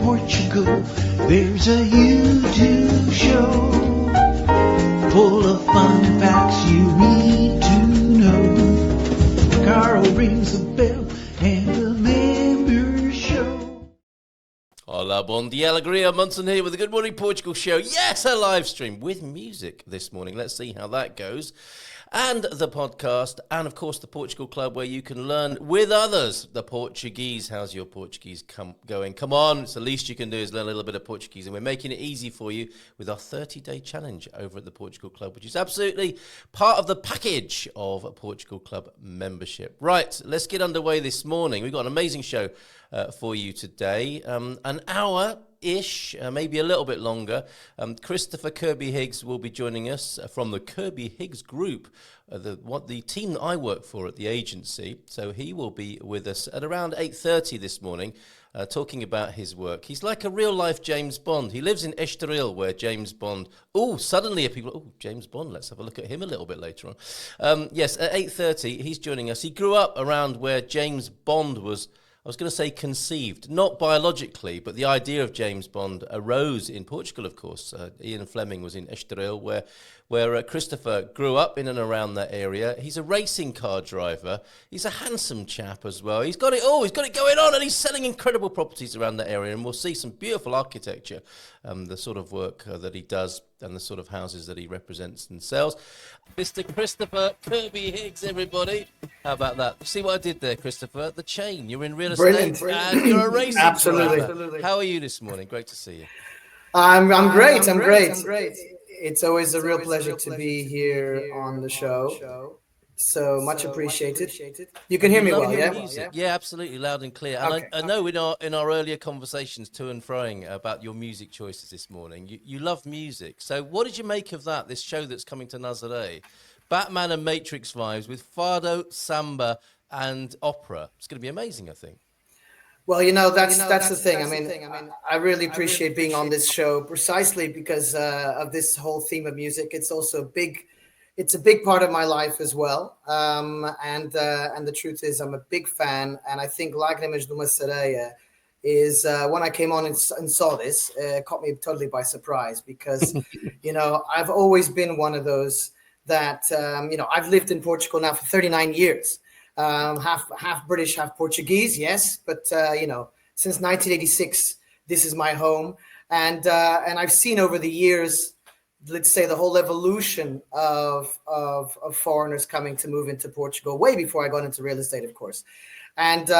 Portugal, there's a YouTube show full of fun facts you need to know. Carl rings the bell and a member show. Hola, bon dia, alegria. Munson here with the Good Morning Portugal show. Yes, a live stream with music this morning. Let's see how that goes. And the podcast, and of course the Portugal Club, where you can learn with others the Portuguese. How's your Portuguese going? Come on, it's the least you can do is learn a little bit of Portuguese, and we're making it easy for you with our 30-day challenge over at the Portugal Club, which is absolutely part of the package of a Portugal Club membership. Right, let's get underway this morning. We've got an amazing show for you today, an hour-ish, maybe a little bit longer. Christopher Kirby-Higgs will be joining us from the Kirby-Higgs group, the team that I work for at the agency. So he will be with us at around 8:30 this morning, talking about his work. He's like a real-life James Bond. He lives in Estoril, where James Bond... suddenly people... James Bond, let's have a look at him a little bit later on. Yes, at 8:30, he's joining us. He grew up around where James Bond was... I was going to say conceived, not biologically, but the idea of James Bond arose in Portugal, of course. Ian Fleming was in Estoril, where Christopher grew up in and around that area. He's a racing car driver. He's a handsome chap as well. He's got it all. He's got it going on, and he's selling incredible properties around that area. And we'll see some beautiful architecture, the sort of work that he does, and the sort of houses that he represents and sells. Mr. Christopher Kirby-Higgs, everybody. How about that? See what I did there, Christopher? The chain. You're in real estate, and you're a racing driver. How are you this morning? Great to see you. I'm great. I'm great. It's always a real pleasure to be here on the show. So much appreciated. You can hear me well, yeah? Music. Yeah, absolutely, loud and clear. And okay. I know in our earlier conversations to and froing about your music choices this morning, you love music. So what did you make of that, this show that's coming to Nazaré? Batman and Matrix vibes with fado, samba, and opera. It's going to be amazing, I think. Well, that's the thing. I mean, I really appreciate being on this show precisely because of this whole theme of music. It's also a big part of my life as well. And the truth is I'm a big fan. And I think Lágrimas de uma Sereia is when I came on and saw this, it caught me totally by surprise because, I've always been one of those that, I've lived in Portugal now for 39 years. Half British, half Portuguese, yes, but since 1986, this is my home, and I've seen over the years, let's say, the whole evolution of foreigners coming to move into Portugal, way before I got into real estate, of course, and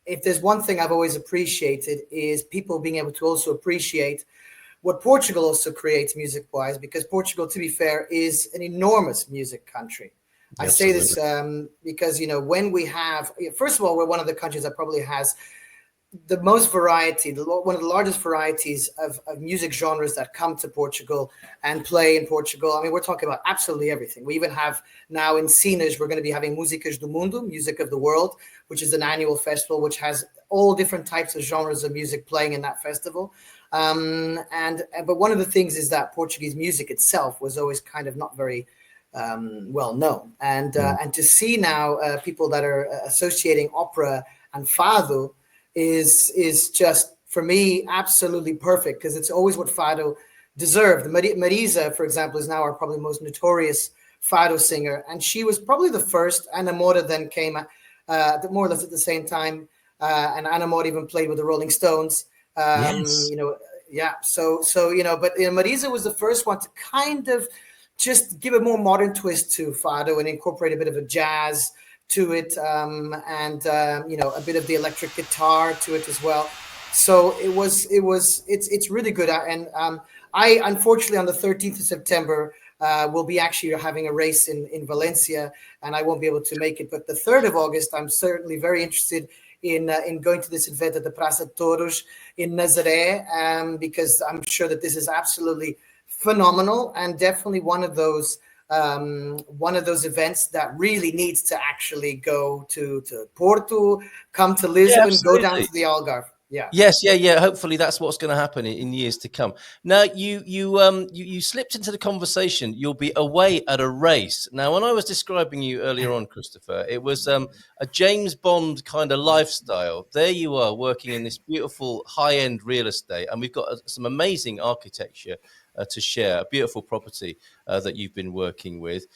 if there's one thing I've always appreciated is people being able to also appreciate what Portugal also creates music-wise, because Portugal, to be fair, is an enormous music country. I say this because, when we have, first of all, we're one of the countries that probably has the most variety, one of the largest varieties of music genres that come to Portugal and play in Portugal. I mean, we're talking about absolutely everything. We even have now in Sines, we're going to be having Músicas do Mundo, Music of the World, which is an annual festival, which has all different types of genres of music playing in that festival. But one of the things is that Portuguese music itself was always kind of not very well known, and to see now people that are associating opera and fado is just, for me, absolutely perfect, because it's always what fado deserved. Marisa, for example, is now our probably most notorious fado singer, and she was probably the first. Ana Moura then came more or less at the same time, and Ana Moura even played with the Rolling Stones. Yes. But Marisa was the first one to kind of just give a more modern twist to fado and incorporate a bit of a jazz to it, a bit of the electric guitar to it as well. So it's really good. And I, unfortunately, on the 13th of September, will be actually having a race in Valencia, and I won't be able to make it. But the 3rd of August, I'm certainly very interested in going to this event at the Praça de Touros in Nazaré, because I'm sure that this is absolutely phenomenal and definitely one of those events that really needs to actually go to Porto, come to Lisbon, go down to the Algarve. Yeah. Yes, yeah. Hopefully, that's what's going to happen in years to come. Now, you slipped into the conversation. You'll be away at a race. Now, when I was describing you earlier on, Christopher, it was a James Bond kind of lifestyle. There you are, working in this beautiful high-end real estate, and we've got some amazing architecture to share. A beautiful property that you've been working with.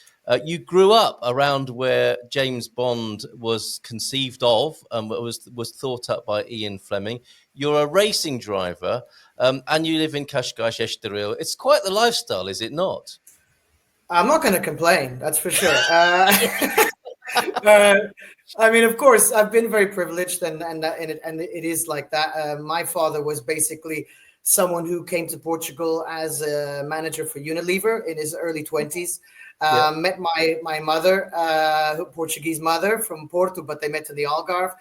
You grew up around where James Bond was conceived of, was thought up by Ian Fleming. You're a racing driver, and you live in Cascais, Estoril. It's quite the lifestyle, is it not? I'm not going to complain, that's for sure. Uh, I mean, of course, I've been very privileged, and it is like that. My father was basically someone who came to Portugal as a manager for Unilever in his early 20s. Yeah. Met my mother, Portuguese mother from Porto, but they met in the Algarve.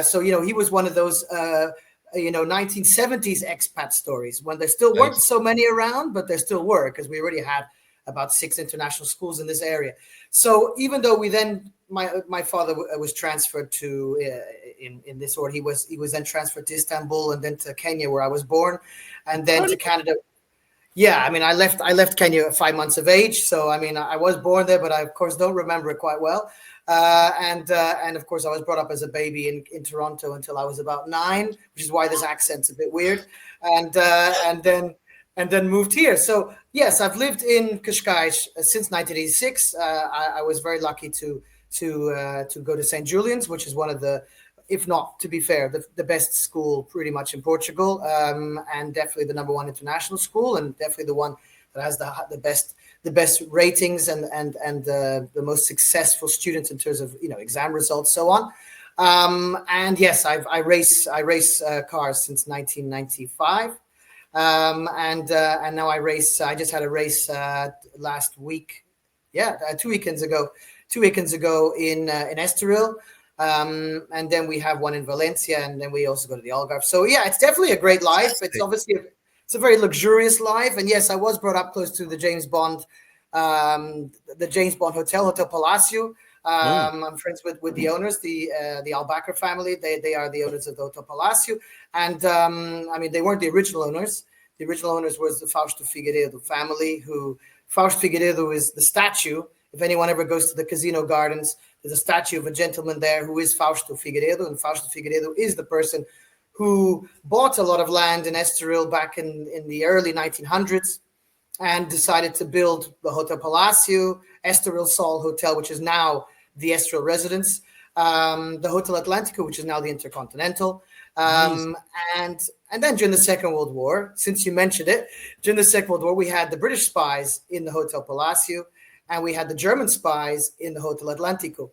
So he was one of those 1970s expat stories when there still weren't so many around, but there still were, because we already had about 6 international schools in this area. So even though my father was transferred to in this order, he was then transferred to Istanbul and then to Kenya, where I was born, and then to Canada. Yeah, I mean, I left Kenya at 5 months of age. So I mean, I was born there, but I of course don't remember it quite well. And of course, I was brought up as a baby in Toronto until I was about 9, which is why this accent's a bit weird. And then moved here. So yes, I've lived in Cascais since 1986. I was very lucky to go to St. Julian's, which is one of the, if not, to be fair, the best school pretty much in Portugal, and definitely the number 1 international school, and definitely the one that has the best ratings and the most successful students in terms of exam results, so on. And yes, I race cars since 1995. And now I race. I just had a race last week. Yeah, 2 weekends ago. 2 weekends ago in Estoril, and then we have one in Valencia, and then we also go to the Algarve. So yeah, it's definitely a great life. It's obviously it's a very luxurious life. And yes, I was brought up close to the James Bond Hotel, Hotel Palacio. I'm friends with the owners, the Albacker family. They are the owners of the Hotel Palacio. And I mean, they weren't the original owners. The original owners was the Fausto Figueiredo family, who Fausto Figueiredo is the statue. If anyone ever goes to the Casino Gardens, there's a statue of a gentleman there who is Fausto Figueiredo. And Fausto Figueiredo is the person who bought a lot of land in Estoril back in the early 1900s and decided to build the Hotel Palacio, Estoril Sol Hotel, which is now the Estoril Residence, the Hotel Atlântico, which is now the Intercontinental. And then during the Second World War, since you mentioned it, during the Second World War, we had the British spies in the Hotel Palacio, and we had the German spies in the Hotel Atlântico.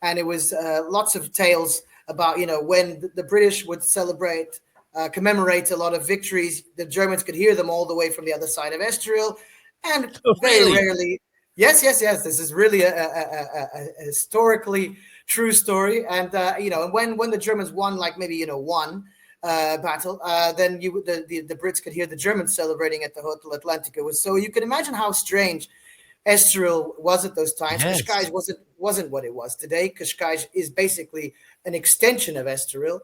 And it was lots of tales about, when the British would celebrate, commemorate a lot of victories, the Germans could hear them all the way from the other side of Estoril. And very rarely, yes, this is really a historically true story. And, when the Germans won, like maybe, one battle, then the Brits could hear the Germans celebrating at the Hotel Atlântico. So you can imagine how strange Estoril was at those times. Yes. Cascais wasn't what it was today. Cascais is basically an extension of Estoril,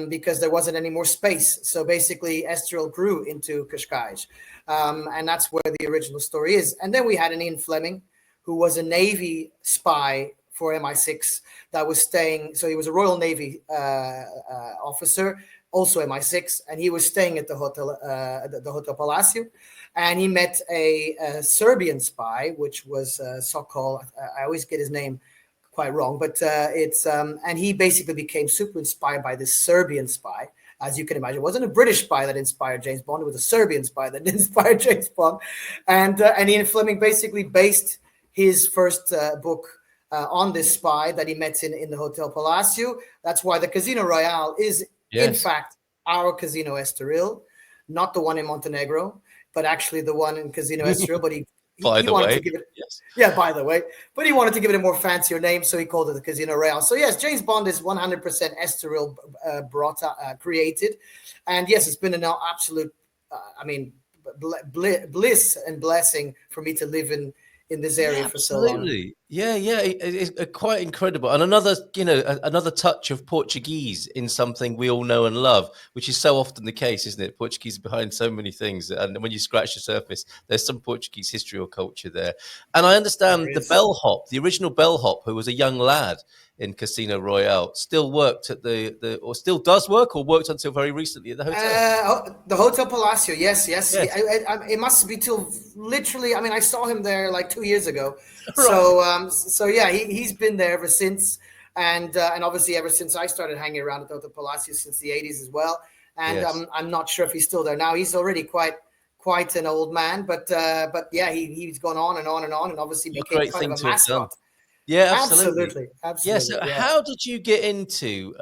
because there wasn't any more space. So basically, Estoril grew into Cascais, and that's where the original story is. And then we had an Ian Fleming, who was a Navy spy for MI6 that was staying. So he was a Royal Navy officer, also MI6, and he was staying at the Hotel Palacio. And he met a Serbian spy, which was Sokol. I always get his name quite wrong, but and he basically became super inspired by this Serbian spy. As you can imagine, it wasn't a British spy that inspired James Bond; it was a Serbian spy that inspired James Bond. And Ian Fleming basically based his first book on this spy that he met in the Hotel Palacio. That's why the Casino Royale is, in fact, our Casino Estoril, not the one in Montenegro, but actually the one in Casino Estoril. But he wanted to give it, by the way, but he wanted to give it a more fancier name, so he called it the Casino Royale. So yes, James Bond is 100% Estoril created, and yes, it's been an absolute, bliss and blessing for me to live in this area for so long. Yeah, it's quite incredible, and another, another touch of Portuguese in something we all know and love, which is so often the case, isn't it? Portuguese is behind so many things, and when you scratch the surface, there's some Portuguese history or culture there. And I There understand the is. bellhop, the original bellhop, who was a young lad in Casino Royale, still worked at or still does work, or worked until very recently at the hotel. The Hotel Palacio, yes, yes. Yes, It must be till literally. I mean, I saw him there like 2 years ago. right. So yeah, he's been there ever since, and obviously ever since I started hanging around at the Hotel Palacio since the '80s as well. And Yes, I'm not sure if he's still there now. He's already quite an old man, but yeah, he's gone on and on and on, and obviously a became great kind thing of a to have done. mascot. Yeah, absolutely. Absolutely, Yeah. absolutely, So, yeah. how did you get into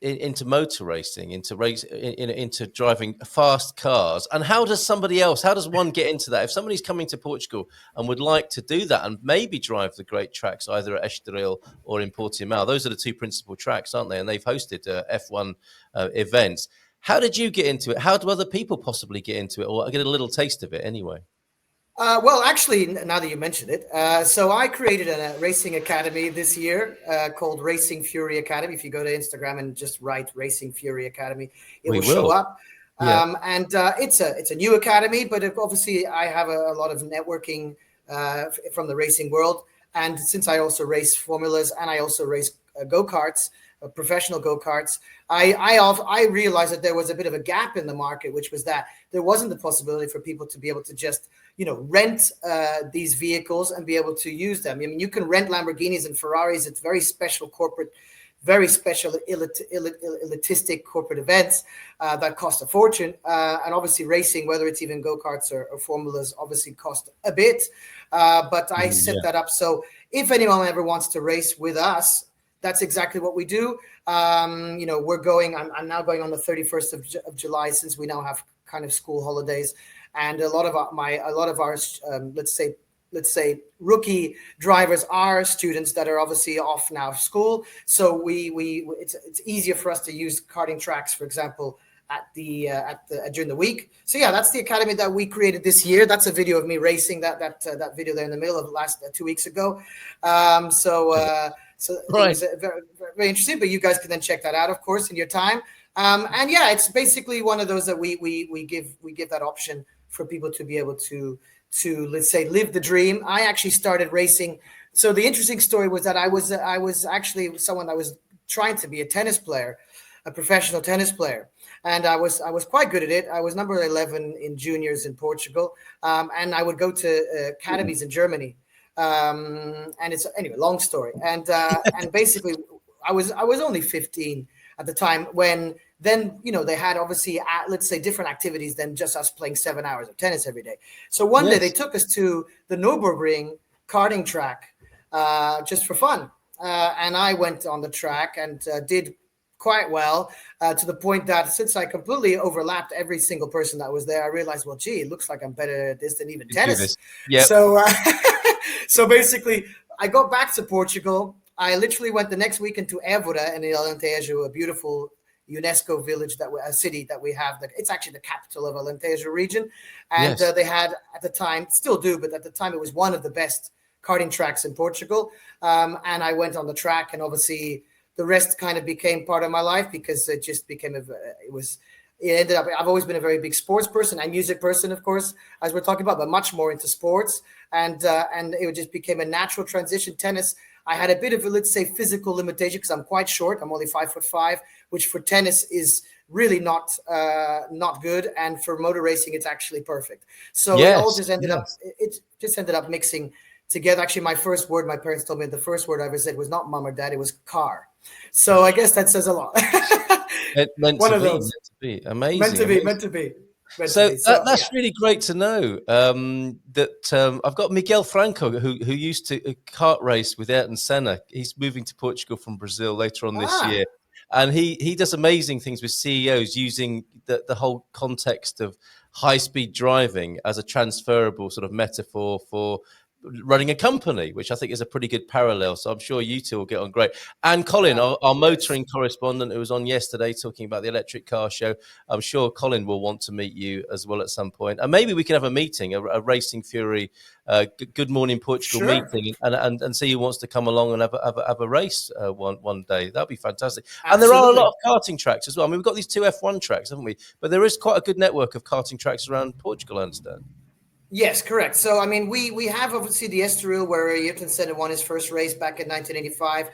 into motor racing, into driving fast cars? And how does somebody else? How does one get into that? If somebody's coming to Portugal and would like to do that and maybe drive the great tracks either at Estoril or in Portimao, those are the two principal tracks, aren't they? And they've hosted F1 events. How did you get into it? How do other people possibly get into it, or get a little taste of it anyway? Well, actually, now that you mentioned it, so I created a racing academy this year called Racing Fury Academy. If you go to Instagram and just write Racing Fury Academy, it We will show will. up. Yeah. And it's a new academy, but obviously I have a lot of networking from the racing world. And since I also race formulas and I also race go-karts, professional go-karts, I realized that there was a bit of a gap in the market, which was that there wasn't the possibility for people to be able to just rent these vehicles and be able to use them. I mean, you can rent Lamborghinis and Ferraris. It's very special corporate, very special elitistic corporate events that cost a fortune. And obviously racing, whether it's even go-karts or formulas, obviously cost a bit. But I set Yeah. that up so if anyone ever wants to race with us, that's exactly what we do. We're going. I'm now going on the 31st of July, since we now have kind of school holidays, and a lot of our let's say rookie drivers are students that are obviously off now of school. So it's easier for us to use karting tracks, for example, during the week. So yeah, that's the academy that we created this year. That's a video of me racing that video there in the middle of the last 2 weeks ago. So it Right. was very, very interesting, but you guys can then check that out, of course, in your time. And yeah, it's basically one of those that we give that option for people to be able to let's say live the dream. I actually started racing. So the interesting story was that I was actually someone that was trying to be a tennis player, a professional tennis player, and I was quite good at it. I was number 11 in juniors in Portugal, and I would go to academies in Germany. And it's anyway, long story. And basically, I was only 15 at the time when then they had obviously let's say different activities than just us playing 7 hours of tennis every day. So one day they Yes. took us to the Nürburgring karting track just for fun, and I went on the track and did quite well to the point that since I completely overlapped every single person that was there, I realized, well, gee, it looks like I'm better at this than even You do tennis. this. Yep. So, so basically, I got back to Portugal. I literally went the next weekend to Évora in the Alentejo, a beautiful UNESCO village a city that we have. It's actually the capital of Alentejo region, and Yes. they had at the time, still do, but at the time it was one of the best karting tracks in Portugal. And I went on the track, and obviously the rest kind of became part of my life because it just became it ended up. I've always been a very big sports person and music person, of course, as we're talking about, but much more into sports. And it just became a natural transition. Tennis, I had a bit of a, let's say, physical limitation because I'm quite short. I'm only 5'5", which for tennis is really not good, and for motor racing it's actually perfect. So it all Yes. just ended up. Yes. It just ended up mixing together. Actually, my first word, my parents told me the first word I ever said was not mom or dad, it was car. So I guess that says a lot. Meant One to of be. those. Meant to be. Meant Amazing. to be, Amazing. meant to be, meant to So be. So that's yeah. really great to know. That I've got Miguel Franco, who used to kart race with Ayrton Senna. He's moving to Portugal from Brazil later on this Ah, year, and he does amazing things with CEOs using the whole context of high speed driving as a transferable sort of metaphor for running a company, which I think is a pretty good parallel. So I'm sure you two will get on great. And Colin, our motoring correspondent who was on yesterday talking about the electric car show, I'm sure Colin will want to meet you as well at some point. And maybe we can have a meeting, a Racing Fury Good Morning Portugal meeting, and see who wants to come along and have a race one day. That'd be fantastic. Absolutely. And there are a lot of karting tracks as well. I mean, we've got these 2 F1 tracks, haven't we? But there is quite a good network of karting tracks around Portugal, I understand. Yes, correct. So, I mean, we have obviously the Estoril where Ayrton Senna won his first race back in 1985.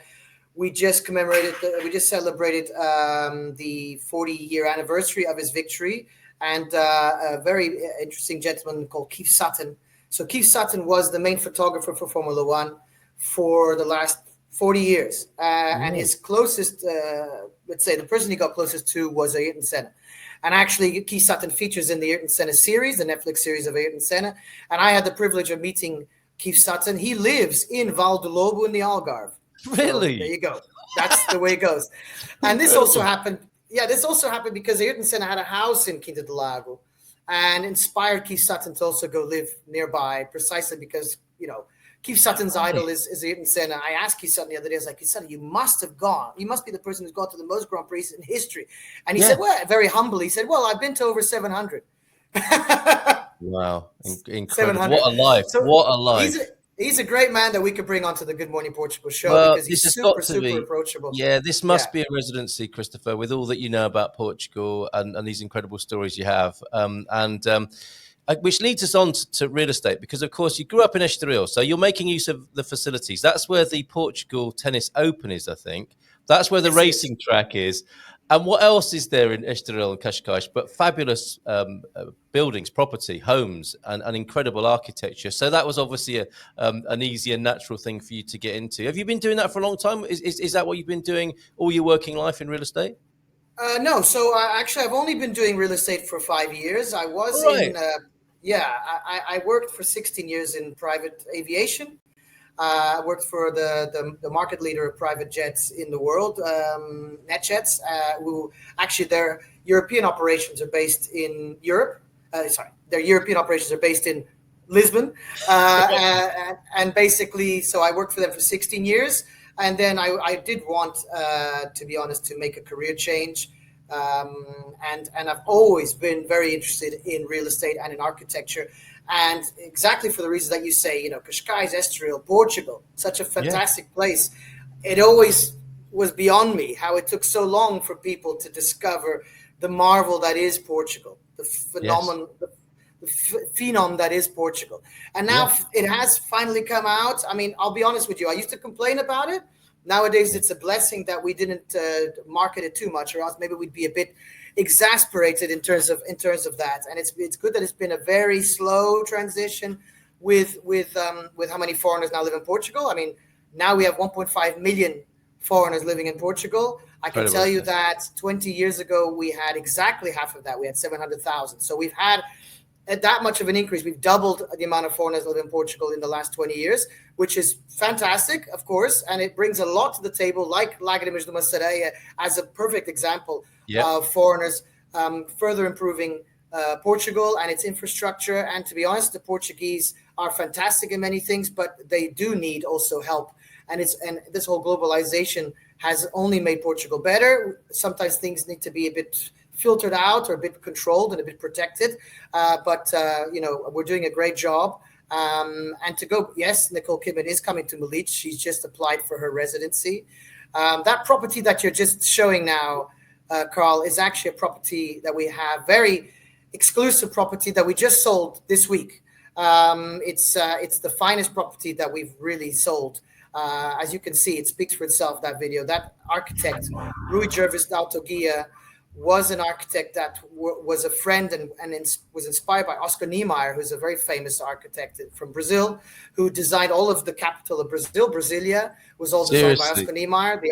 We just celebrated the 40-year anniversary of his victory, and a very interesting gentleman called Keith Sutton. So Keith Sutton was the main photographer for Formula One for the last 40 years. And his closest, let's say the person he got closest to was Ayrton Senna. And actually, Keith Sutton features in the Ayrton Senna series, the Netflix series of Ayrton Senna. And I had the privilege of meeting Keith Sutton. He lives in Val do Lobo in the Algarve. Really? So there you go. That's the way it goes. And this also happened. Yeah, this also happened because Ayrton Senna had a house in Quinta do Lago and inspired Keith Sutton to also go live nearby, precisely because, Keith Sutton's idol is Ayrton Senna. I asked Keith Sutton the other day, I was like, Keith Sutton, you must be the person who's gone to the most Grand Prix in history. And he said, well, very humbly, he said, well, I've been to over 700. Wow. Incredible. What a life. So what a life. He's a great man that we could bring onto the Good Morning Portugal show because he's super approachable. Yeah, this must be a residency, Christopher, with all that you know about Portugal and these incredible stories you have. Which leads us on to real estate, because, of course, you grew up in Estoril, so you're making use of the facilities. That's where the Portugal Tennis Open is, I think. That's where the racing track is. And what else is there in Estoril and Cascais but fabulous buildings, property, homes, and incredible architecture? So that was obviously an easy and natural thing for you to get into. Have you been doing that for a long time? Is that what you've been doing all your working life in real estate? No. So actually, I've only been doing real estate for 5 years. I was I worked for 16 years in private aviation. I worked for the market leader of private jets in the world, NetJets, who actually their European operations are based in Europe. Their European operations are based in Lisbon. And basically, so I worked for them for 16 years. And then I did want, to be honest, to make a career change. And I've always been very interested in real estate and in architecture. And exactly for the reasons that you say, Cascais, Estoril, Portugal, such a fantastic place. It always was beyond me how it took so long for people to discover the marvel that is Portugal, the phenomenon, the phenom that is Portugal. And now it has finally come out. I mean, I'll be honest with you. I used to complain about it. Nowadays, it's a blessing that we didn't market it too much, or else maybe we'd be a bit exasperated in terms of that. And it's good that it's been a very slow transition with how many foreigners now live in Portugal. I mean, now we have 1.5 million foreigners living in Portugal. I can tell you that 20 years ago we had exactly half of that. We had 700,000. So we've had that much of an increase. We've doubled the amount of foreigners live in Portugal in the last 20 years, which is fantastic, of course, and it brings a lot to the table, like Lágrimas de uma Sereia as a perfect example of foreigners further improving Portugal and its infrastructure. And to be honest, the Portuguese are fantastic in many things, but they do need also help. And this whole globalization has only made Portugal better. Sometimes things need to be a bit filtered out or a bit controlled and a bit protected. But we're doing a great job. And to go, yes, Nicole Kidman is coming to Malich. She's just applied for her residency. That property that you're just showing now, Carl, is actually a property that we have, very exclusive property that we just sold this week. It's the finest property that we've really sold. As you can see, it speaks for itself, that video. That architect, Rui Jervis Daltoguia, was an architect that was a friend and was inspired by Oscar Niemeyer, who's a very famous architect from Brazil, who designed all of the capital of Brazil. Brasilia was all designed by Oscar Niemeyer.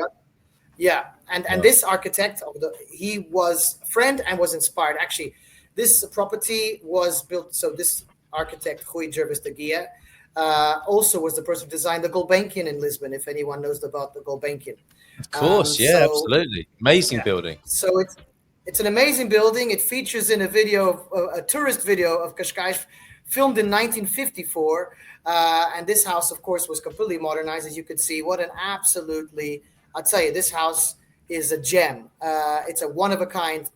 And this architect, he was a friend and was inspired. Actually, this property was built. So this architect, Rui Jervis Daltoguia, also was the person who designed the Gulbenkian in Lisbon, if anyone knows about the Gulbenkian. Of course, absolutely. Amazing building. So it's an amazing building. It features in a tourist video of Cascais filmed in 1954. And this house, of course, was completely modernized, as you could see. What an absolutely, I'll tell you, this house is a gem. It's a one-of-a-kind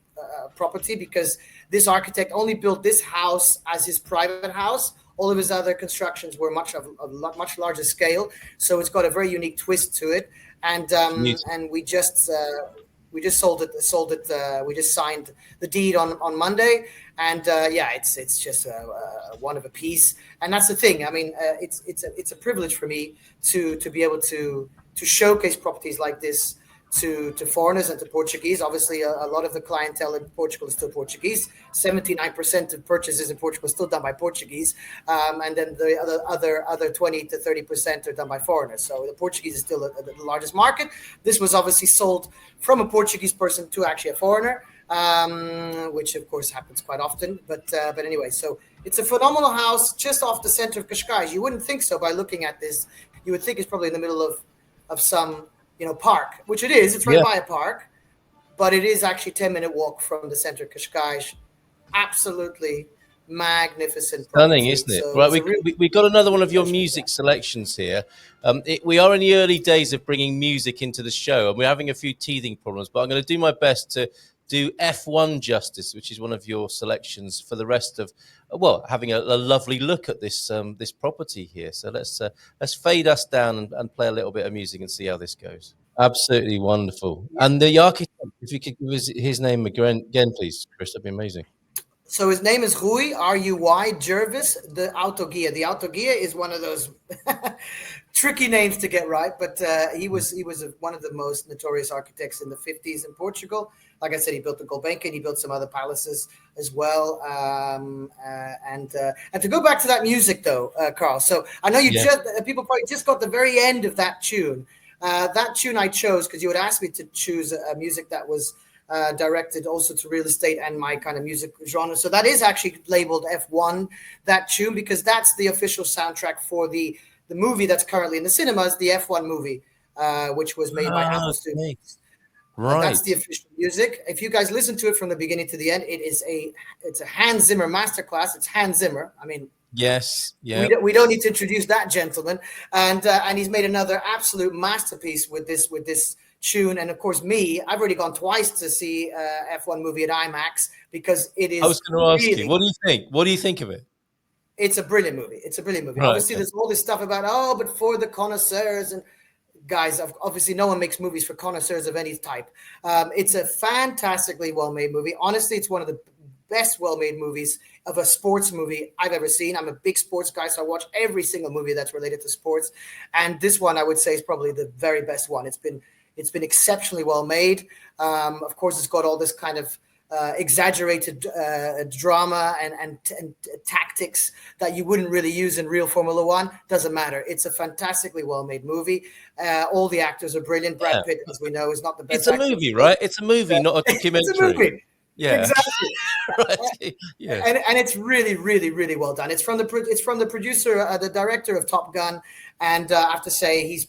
property, because this architect only built this house as his private house. All of his other constructions were much larger scale, so it's got a very unique twist to it. And we just sold it. We just signed the deed on Monday, and it's just one of a piece. And that's the thing. I mean, it's a privilege for me to be able to showcase properties like this to foreigners and to Portuguese. Obviously, a lot of the clientele in Portugal is still Portuguese. 79% of purchases in Portugal are still done by Portuguese, and then the other 20 to 30% are done by foreigners. So the Portuguese is still the largest market. This was obviously sold from a Portuguese person to actually a foreigner, which of course happens quite often. But anyway, so it's a phenomenal house just off the center of Cascais. You wouldn't think so by looking at this. You would think it's probably in the middle of some park, which it is. It's right by a park, but it is actually 10-minute walk from the center of Cascais. Absolutely magnificent property. Stunning, isn't it? So right, we got another one of your music selections here. We are in the early days of bringing music into the show, and we're having a few teething problems, but I'm going to do my best to do F1 justice, which is one of your selections for the rest of, having a lovely look at this this property here. So let's fade us down and play a little bit of music and see how this goes. Absolutely wonderful. And the architect, if you could give us his name again, please, Chris, that'd be amazing. So his name is Rui, R-U-Y, Jervis de Autoguia. The Autoguia is one of those tricky names to get right, but he was one of the most notorious architects in the 50s in Portugal. Like I said, he built the Gulbenkian, he built some other palaces as well. And to go back to that music, though, Carl. So I know people probably just got the very end of that tune. That tune I chose because you had asked me to choose a music that was directed also to real estate and my kind of music genre. So that is actually labeled F1, that tune, because that's the official soundtrack for the movie that's currently in the cinemas, the F1 movie, which was made by Apple Studios. Right. That's the official music. If you guys listen to it from the beginning to the end, it's a Hans Zimmer masterclass. It's Hans Zimmer. I mean, yes, yeah. We don't need to introduce that gentleman, and he's made another absolute masterpiece with this tune. And of course, I've already gone twice to see F1 movie at IMAX because it is. I was going to ask you, what do you think? What do you think of it? It's a brilliant movie. Right, Obviously, there's all this stuff about but for the connoisseurs and guys. Obviously, no one makes movies for connoisseurs of any type. It's a fantastically well-made movie. Honestly, it's one of the best well-made movies of a sports movie I've ever seen. I'm a big sports guy, so I watch every single movie that's related to sports, and this one I would say is probably the very best one. It's been exceptionally well made. Of course, it's got all this kind of exaggerated drama and tactics that you wouldn't really use in real Formula One. Doesn't matter. It's a fantastically well-made movie. All the actors are brilliant. Brad Pitt, as we know, is not the best. It's a movie, right? It's a movie, not a documentary. It's a movie. Yeah, exactly. Right. Yeah, and it's really, really, really well done. It's from the producer, the director of Top Gun, and I have to say he's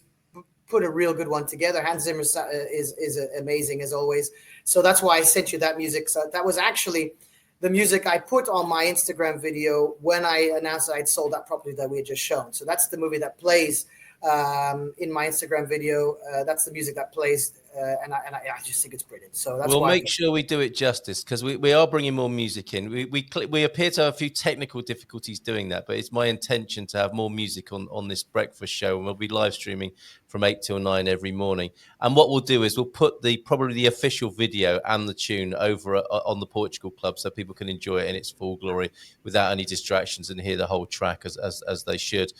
put a real good one together. Hans Zimmer is amazing as always. So that's why I sent you that music. So that was actually the music I put on my Instagram video when I announced that I'd sold that property that we had just shown. So that's the movie that plays in my Instagram video. That's the music that plays, and I just think it's brilliant. So that's we'll make sure we do it justice because we are bringing more music in. We appear to have a few technical difficulties doing that, but it's my intention to have more music on this breakfast show, and we'll be live streaming from 8 till 9 every morning. And what we'll do is we'll put probably the official video and the tune over on the Portugal Club so people can enjoy it in its full glory without any distractions and hear the whole track as they should.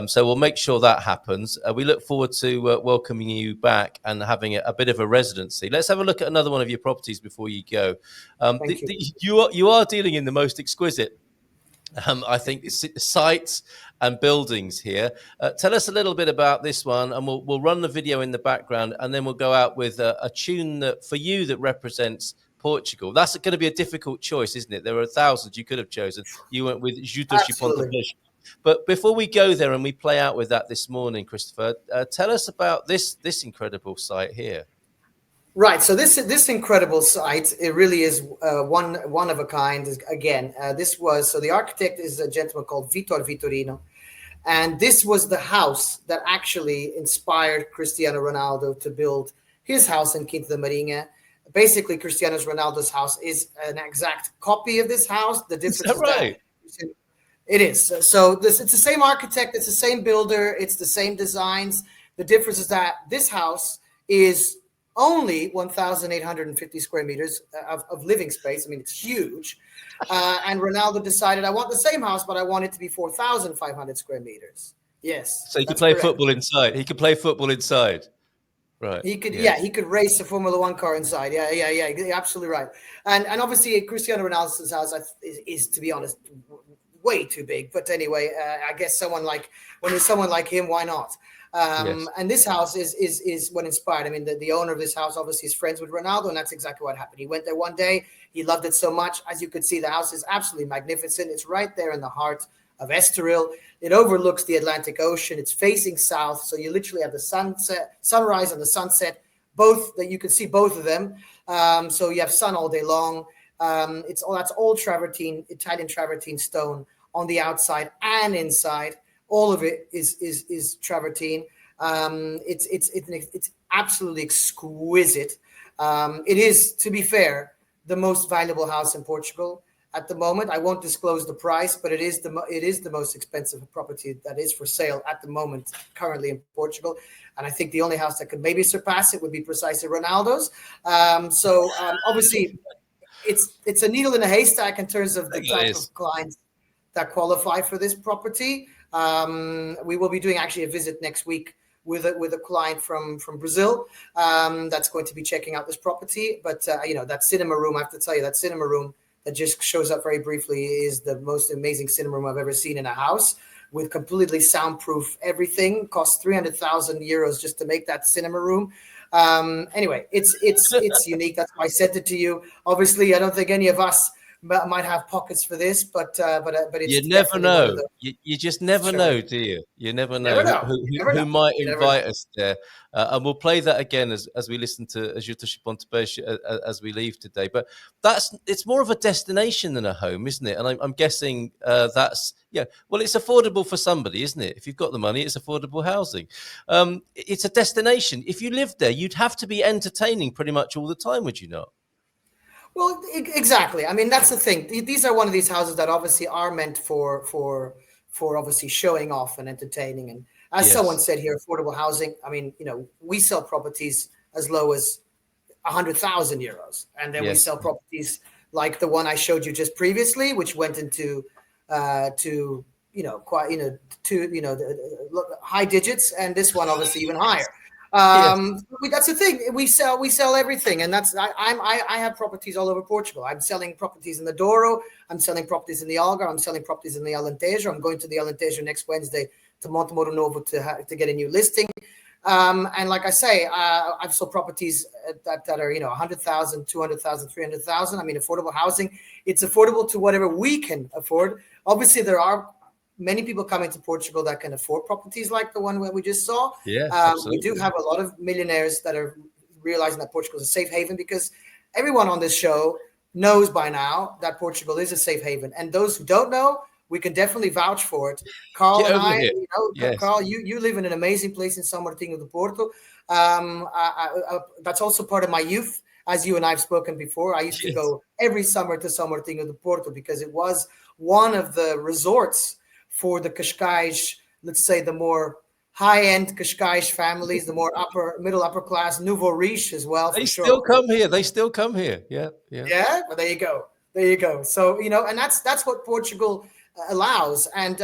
So we'll make sure that happens. We look forward to welcoming you back and having a bit of a residency. Let's have a look at another one of your properties before you go. You are dealing in the most exquisite, I think, sites and buildings here. Tell us a little bit about this one, and we'll run the video in the background, and then we'll go out with a tune for you that represents Portugal. That's going to be a difficult choice, isn't it? There are thousands you could have chosen. You went with Judas Ponte. But before we go there and we play out with that this morning, Christopher, tell us about this incredible site here. Right. So this incredible site, it really is one of a kind. Again, the architect is a gentleman called Vitor Vitorino, and this was the house that actually inspired Cristiano Ronaldo to build his house in Quinta da Marinha. Basically, Cristiano Ronaldo's house is an exact copy of this house. The difference is right? that it is. So it's the same architect, it's the same builder, it's the same designs. The difference is that this house is only 1,850 square meters of living space. I mean, it's huge. And Ronaldo decided, I want the same house, but I want it to be 4,500 square meters. Yes. So he could play football inside. He could play football inside. Right. He could, he could race a Formula One car inside. Yeah. You're absolutely right. And obviously, Cristiano Ronaldo's house is, to be honest, way too big. But anyway, I guess when there's someone like him, why not? Yes. And this house is what inspired. I mean, the owner of this house obviously is friends with Ronaldo, and that's exactly what happened. He went there one day. He loved it so much. As you could see, the house is absolutely magnificent. It's right there in the heart of Estoril. It overlooks the Atlantic Ocean. It's facing south, so you literally have the sunrise and the sunset, both that you can see both of them. So you have sun all day long. That's all travertine, Italian travertine stone on the outside and inside. All of it is travertine. It's absolutely exquisite. It is, to be fair, the most valuable house in Portugal at the moment. I won't disclose the price, but it is the most expensive property that is for sale at the moment currently in Portugal. And I think the only house that could maybe surpass it would be precisely Ronaldo's. Obviously, it's a needle in a haystack in terms of the type of clients that qualify for this property. We will be doing actually a visit next week with a client from Brazil that's going to be checking out this property. But that cinema room, I have to tell you, that cinema room that just shows up very briefly is the most amazing cinema room I've ever seen in a house, with completely soundproof everything. Cost 300,000 euros just to make that cinema room. Anyway, it's unique. That's why I sent it to you. Obviously, I don't think any of us might have pockets for this, but it's you never know. You just never know, do you? You never know who might invite us there. And we'll play that again as we listen to Ajuda Pontepes as we leave today. But it's more of a destination than a home, isn't it? And I'm guessing well, it's affordable for somebody, isn't it? If you've got the money, it's affordable housing. It's a destination. If you lived there, you'd have to be entertaining pretty much all the time, would you not? Well, exactly. I mean, that's the thing. These are one of these houses that obviously are meant for obviously showing off and entertaining. And as someone said here, affordable housing. I mean, we sell properties as low as 100,000 euros, and then we sell properties like the one I showed you just previously, which went into high digits, and this one obviously even higher. That's the thing. We sell everything, and I have properties all over Portugal. I'm selling properties in the Douro. I'm selling properties in the Algarve. I'm selling properties in the Alentejo. I'm going to the Alentejo next Wednesday to Montemoro Novo to get a new listing. And like I say, I've sold properties that are 100,000, 200,000, 300,000. I mean, affordable housing. It's affordable to whatever we can afford. Obviously, there are many people coming to Portugal that can afford properties like the one where we just saw. We do have a lot of millionaires that are realizing that Portugal is a safe haven, because everyone on this show knows by now that Portugal is a safe haven. And those who don't know, we can definitely vouch for it. Carl and I, Carl, you live in an amazing place in São Martinho do Porto. That's also part of my youth. As you and I have spoken before, I used to go every summer to São Martinho do Porto because it was one of the resorts for the Cascais, let's say the more high-end Cascais families, the more middle upper class, nouveau riche as well. They still come here. They still come here. Yeah. Well, there you go. So and that's what Portugal allows, and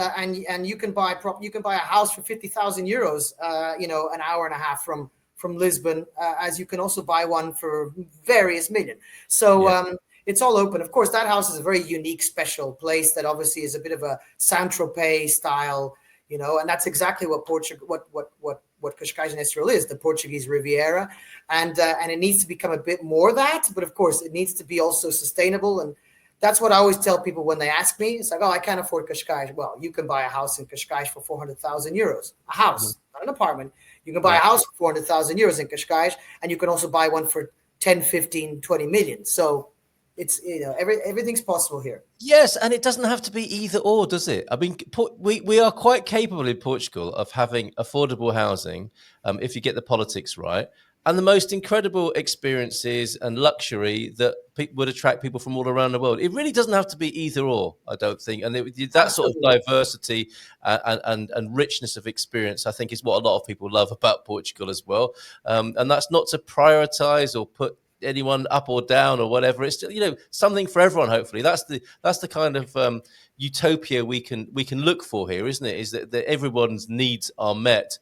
you can buy a house for 50,000 euros, an hour and a half from Lisbon, as you can also buy one for various million. So. It's all open. Of course, that house is a very unique, special place that obviously is a bit of a Saint-Tropez style, and that's exactly what Cascais and Estoril is, the Portuguese Riviera, and it needs to become a bit more that. But of course, it needs to be also sustainable, and that's what I always tell people when they ask me. It's like, oh, I can't afford Cascais. Well, you can buy a house in Cascais for 400,000 euros, a house, not an apartment. You can buy a house for 400,000 euros in Cascais, and you can also buy one for 10, 15, 20 million. So it's, everything's possible here. Yes, and it doesn't have to be either or, does it? I mean, we are quite capable in Portugal of having affordable housing if you get the politics right, and the most incredible experiences and luxury that would attract people from all around the world. It really doesn't have to be either or, I don't think. And that sort of diversity and richness of experience, I think, is what a lot of people love about Portugal as well. And that's not to prioritize or put anyone up or down or whatever. It's still, something for everyone. Hopefully, that's the kind of utopia we can look for here, isn't it? Is that everyone's needs are met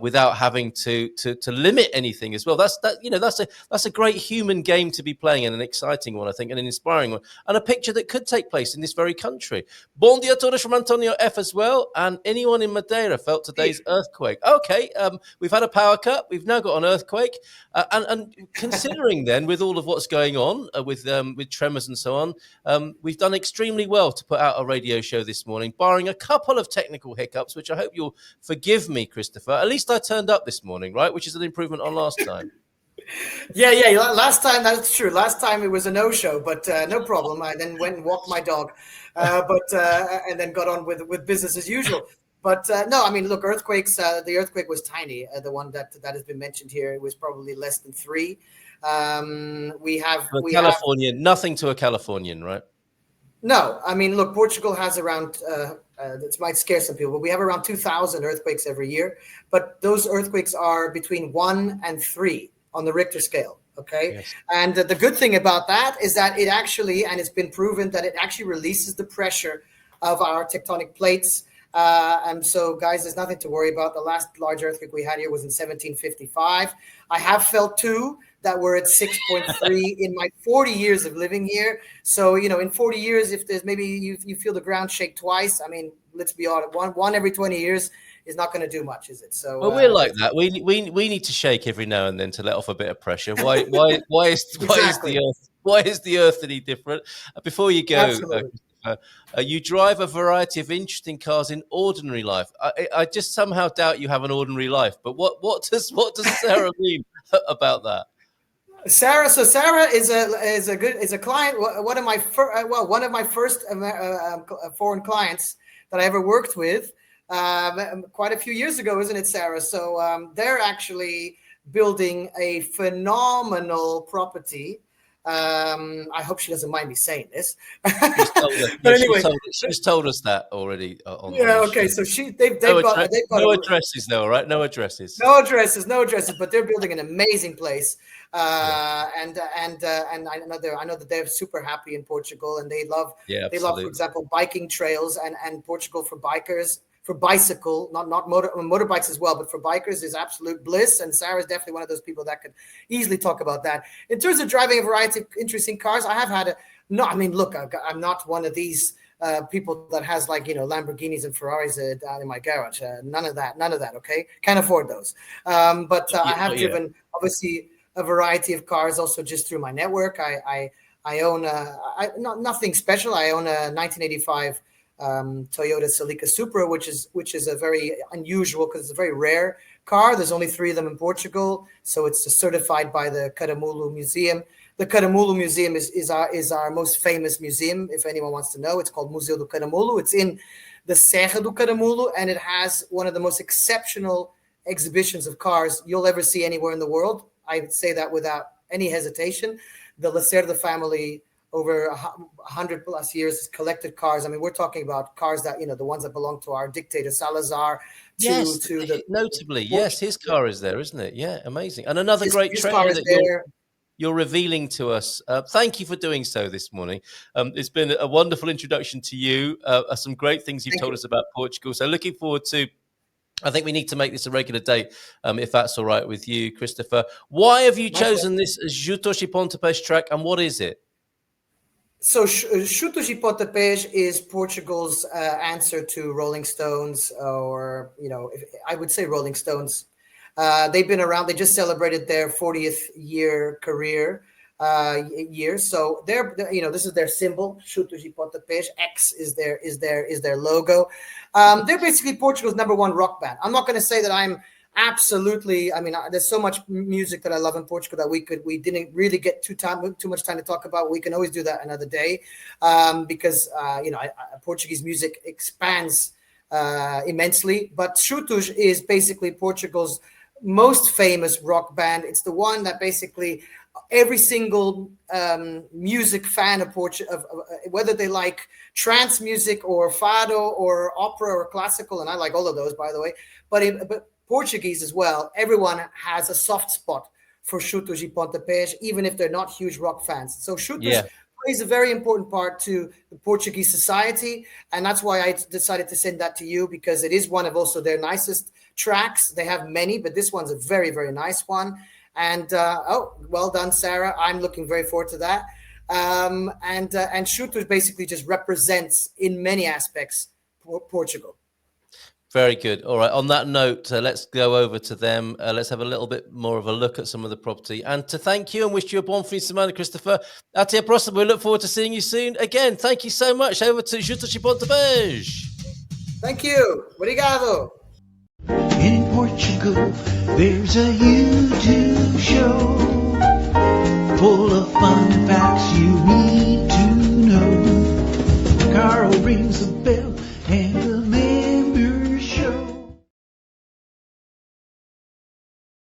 without having to limit anything as well. That's a great human game to be playing, and an exciting one, I think, and an inspiring one, and a picture that could take place in this very country. Bon dia todos from Antonio F as well, and anyone in Madeira felt today's earthquake. Okay, we've had a power cut, we've now got an earthquake, and considering then with all of what's going on with tremors and so on, we've done extremely well to put out a radio show this morning, barring a couple of technical hiccups, which I hope you'll forgive me, Christopher. At least I turned up this morning, right? Which is an improvement on last time. Yeah. Last time, that's true. Last time it was a no-show, but no problem. I then went and walked my dog, and then got on with business as usual. But no, I mean, look, earthquakes. The earthquake was tiny. The one that has been mentioned here, it was probably less than 3. Californian, nothing to a Californian, right? No, I mean, look, Portugal has around, this might scare some people, but we have around 2,000 earthquakes every year. But those earthquakes are between 1 and 3 on the Richter scale. Okay. Yes. And the good thing about that is that it actually, and it's been proven that it actually releases the pressure of our tectonic plates. And so, guys, there's nothing to worry about. The last large earthquake we had here was in 1755. I have felt 2 that were at 6.3 in my 40 years of living here. So, in 40 years, if there's maybe you feel the ground shake twice, I mean, let's be honest, one every 20 years is not going to do much, is it? So, well, we're like that. We need to shake every now and then to let off a bit of pressure. Why is the Earth any different? Before you go, you drive a variety of interesting cars in ordinary life. I just somehow doubt you have an ordinary life. But what does Sarah mean about that? Sarah is a client. One of my first foreign clients that I ever worked with, quite a few years ago, isn't it, Sarah? So they're actually building a phenomenal property. I hope she doesn't mind me saying this. But anyway, she's told us that already. Okay. So they've got no addresses though, right? No addresses. No addresses. But they're building an amazing place, and I know that they're super happy in Portugal, and they love, for example, biking trails and Portugal for bikers. For bicycle, not motorbikes as well, but for bikers is absolute bliss. And Sarah is definitely one of those people that could easily talk about that. In terms of driving a variety of interesting cars, I have had I'm not one of these people that has Lamborghinis and Ferraris down in my garage. None of that. Okay, can't afford those. But I have driven obviously a variety of cars also just through my network. I own nothing special. I own a 1985. Toyota Celica Supra, which is a very unusual because it's a very rare car. There's only 3 of them in Portugal, so it's certified by the Caramulo Museum. The Caramulo Museum is our most famous museum. If anyone wants to know, it's called Museu do Caramulo. It's in the Serra do Caramulo, and it has one of the most exceptional exhibitions of cars you'll ever see anywhere in the world. I would say that without any hesitation. The Lacerda family, over 100 plus years, collected cars. I mean, we're talking about cars that, the ones that belong to our dictator Salazar. Notably, yes, his car is there, isn't it? Yeah, amazing. And another great treasure that you're revealing to us. Thank you for doing so this morning. It's been a wonderful introduction to you. Some great things you've told us about Portugal. So looking forward to, I think we need to make this a regular date, if that's all right with you, Christopher. Why have you chosen this Juntos e Pontapés track, and what is it? So Juntos e Pontapés is Portugal's answer to Rolling Stones, or I would say Rolling Stones. They've been around. They just celebrated their 40th year career year. So this is their symbol. Juntos e Pontapés. X is their logo. They're basically Portugal's #1 rock band. I'm not going to say that I'm absolutely. I mean, there's so much music that I love in Portugal that we didn't really get too much time to talk about. We can always do that another day, because Portuguese music expands immensely. But Chutos is basically Portugal's most famous rock band. It's the one that basically every single music fan of Portugal, whether they like trance music or fado or opera or classical, and I like all of those, by the way, but Portuguese as well, everyone has a soft spot for Chutos e Pontapés, even if they're not huge rock fans. So Chutos plays a very important part to the Portuguese society, and that's why I decided to send that to you, because it is one of also their nicest tracks. They have many, but this one's a very, very nice one. And well done, Sarah. I'm looking very forward to that. And Chutos basically just represents in many aspects Portugal. Very good. All right. On that note, let's go over to them. Let's have a little bit more of a look at some of the property. And to thank you and wish you a bon fin de semana, Christopher. Até a próxima. We look forward to seeing you soon. Again, thank you so much. Over to Chutos e Pontapés. Thank you. Obrigado. In Portugal, there's a YouTube show full of fun facts